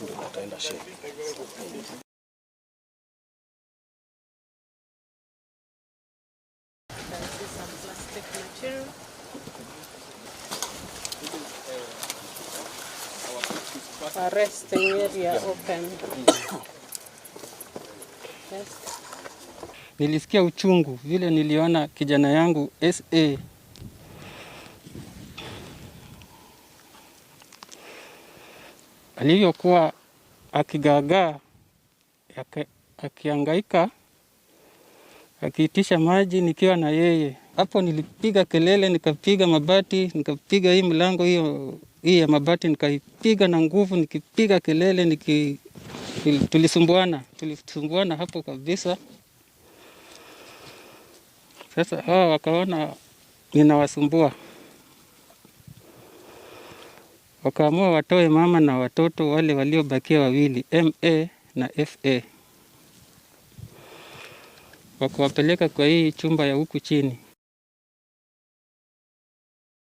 ndio ataenda shule. Resting area open. Yes. Nilisikia uchungu vile niliona kijana yangu SA alivyokuwa akigagaa, akihangaika, akiitisha maji nikiwa na yeye. Hapo nilipiga kelele, nikapiga mabati, nikapiga hii mlango hii ya mabati, nikaipiga na nguvu, nikipiga kelele, tulisumbuana hapo kabisa. Sasa hawa wakaona ninawasumbua, wakaamua watoe mama na watoto wale waliobakia wawili, MA na FA, wakawapeleka kwa hii chumba ya huku chini.